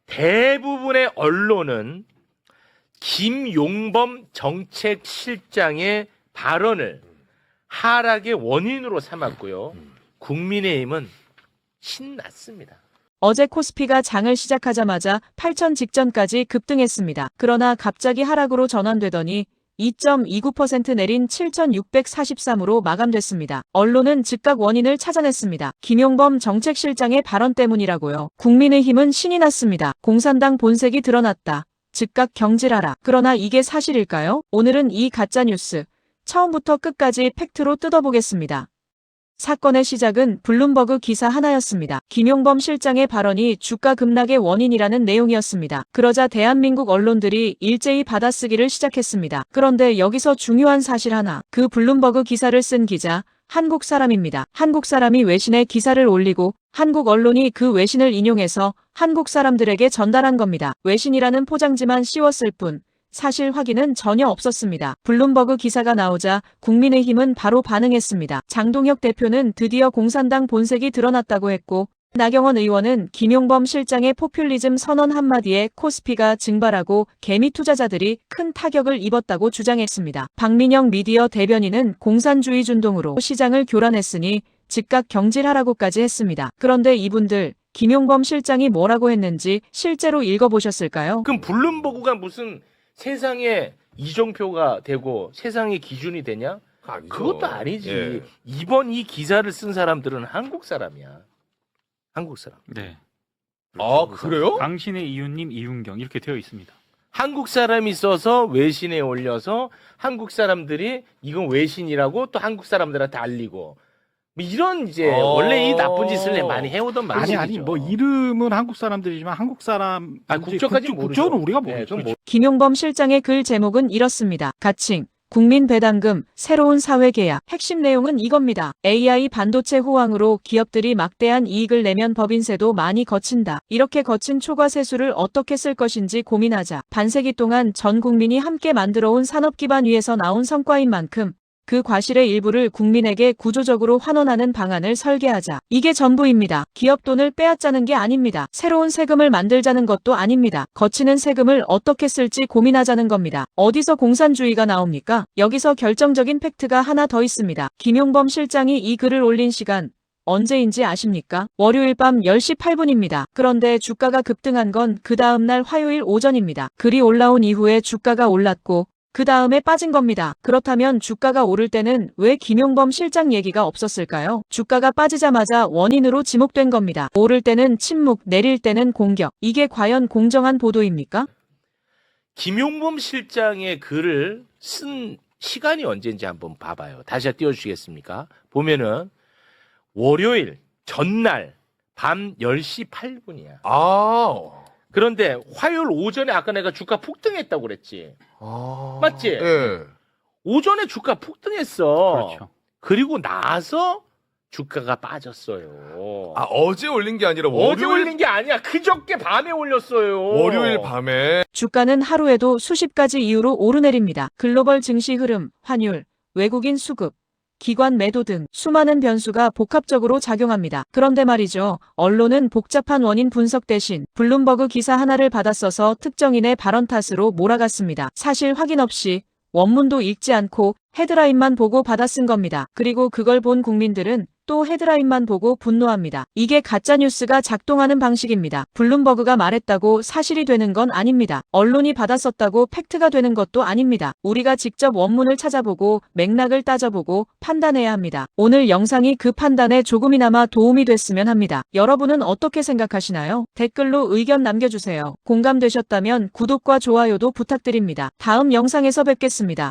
대부분의 언론은 김용범 정책실장의 발언을 하락의 원인으로 삼았고요. 국민의힘은 신났습니다. 어제 코스피가 장을 시작하자마자 8천 직전까지 급등했습니다. 그러나 갑자기 하락으로 전환되더니 2.29% 내린 7,643으로 마감됐습니다. 언론은 즉각 원인을 찾아냈습니다. 김용범 정책실장의 발언 때문이라고요. 국민의힘은 신이 났습니다. 공산당 본색이 드러났다. 즉각 경질하라. 그러나 이게 사실일까요? 오늘은 이 가짜뉴스 처음부터 끝까지 팩트로 뜯어보겠습니다. 사건의 시작은 블룸버그 기사 하나였습니다. 김용범 실장의 발언이 주가 급락의 원인이라는 내용이었습니다. 그러자 대한민국 언론들이 일제히 받아쓰기를 시작했습니다. 그런데 여기서 중요한 사실 하나, 그 블룸버그 기사를 쓴 기자, 한국 사람입니다. 한국 사람이 외신에 기사를 올리고 한국 언론이 그 외신을 인용해서 한국 사람들에게 전달한 겁니다. 외신이라는 포장지만 씌웠을 뿐 사실 확인은 전혀 없었습니다. 블룸버그 기사가 나오자 국민의힘은 바로 반응했습니다. 장동혁 대표는 드디어 공산당 본색이 드러났다고 했고 나경원 의원은 김용범 실장의 포퓰리즘 선언 한마디에 코스피가 증발하고 개미 투자자들이 큰 타격을 입었다고 주장했습니다. 박민영 미디어 대변인은 공산주의 준동으로 시장을 교란했으니 즉각 경질하라고까지 했습니다. 그런데 이분들 김용범 실장이 뭐라고 했는지 실제로 읽어보셨을까요? 그럼 블룸버그가 무슨 세상에 이정표가 되고 세상의 기준이 되냐? 아니죠. 그것도 아니지. 예. 이번 이 기사를 쓴 사람들은 한국 사람이야. 한국 사람. 네. 아, 그래요? 당신의 이웃님 이윤경 이렇게 되어 있습니다. 한국 사람이 써서 외신에 올려서 한국 사람들이 이건 외신이라고 또 한국 사람들한테 알리고 뭐 이런 이제 원래 이 나쁜 짓을 많이 해오던 방식이죠. 아니 뭐 이름은 한국 사람들이지만 한국 사람 국적까지 모르죠. 국적은 우리가 네, 모르죠. 좀 김용범 실장의 글 제목은 이렇습니다. 가칭, 국민배당금, 새로운 사회계약. 핵심 내용은 이겁니다. AI 반도체 호황으로 기업들이 막대한 이익을 내면 법인세도 많이 거친다. 이렇게 거친 초과세수를 어떻게 쓸 것인지 고민하자. 반세기 동안 전 국민이 함께 만들어온 산업 기반 위에서 나온 성과인 만큼 그 과실의 일부를 국민에게 구조적으로 환원하는 방안을 설계하자. 이게 전부입니다. 기업 돈을 빼앗자는 게 아닙니다. 새로운 세금을 만들자는 것도 아닙니다. 거치는 세금을 어떻게 쓸지 고민하자는 겁니다. 어디서 공산주의가 나옵니까? 여기서 결정적인 팩트가 하나 더 있습니다. 김용범 실장이 이 글을 올린 시간 언제인지 아십니까? 월요일 밤 10시 8분입니다. 그런데 주가가 급등한 건 그 다음날 화요일 오전입니다. 글이 올라온 이후에 주가가 올랐고 그 다음에 빠진 겁니다. 그렇다면 주가가 오를 때는 왜 김용범 실장 얘기가 없었을까요? 주가가 빠지자마자 원인으로 지목된 겁니다. 오를 때는 침묵, 내릴 때는 공격. 이게 과연 공정한 보도입니까? 김용범 실장의 글을 쓴 시간이 언제인지 한번 봐봐요. 다시 띄워주시겠습니까? 보면은 월요일 전날 밤 10시 8분이야. 아. 그런데 화요일 오전에 아까 내가 주가 폭등했다고 그랬지. 맞지? 예. 오전에 주가 폭등했어. 그렇죠. 그리고 나서 주가가 빠졌어요. 아, 어제 올린 게 아니라 어제 올린 게 아니야. 그저께 밤에 올렸어요. 월요일 밤에. 주가는 하루에도 수십 가지 이유로 오르내립니다. 글로벌 증시 흐름, 환율, 외국인 수급, 기관 매도 등 수많은 변수가 복합적으로 작용합니다. 그런데 말이죠. 언론은 복잡한 원인 분석 대신 블룸버그 기사 하나를 받아 써서 특정인의 발언 탓으로 몰아갔습니다. 사실 확인 없이 원문도 읽지 않고 헤드라인만 보고 받아 쓴 겁니다. 그리고 그걸 본 국민들은 또 헤드라인만 보고 분노합니다. 이게 가짜뉴스가 작동하는 방식입니다. 블룸버그가 말했다고 사실이 되는 건 아닙니다. 언론이 받아 썼다고 팩트가 되는 것도 아닙니다. 우리가 직접 원문을 찾아보고 맥락을 따져보고 판단해야 합니다. 오늘 영상이 그 판단에 조금이나마 도움이 됐으면 합니다. 여러분은 어떻게 생각하시나요? 댓글로 의견 남겨주세요. 공감되셨다면 구독과 좋아요도 부탁드립니다. 다음 영상에서 뵙겠습니다.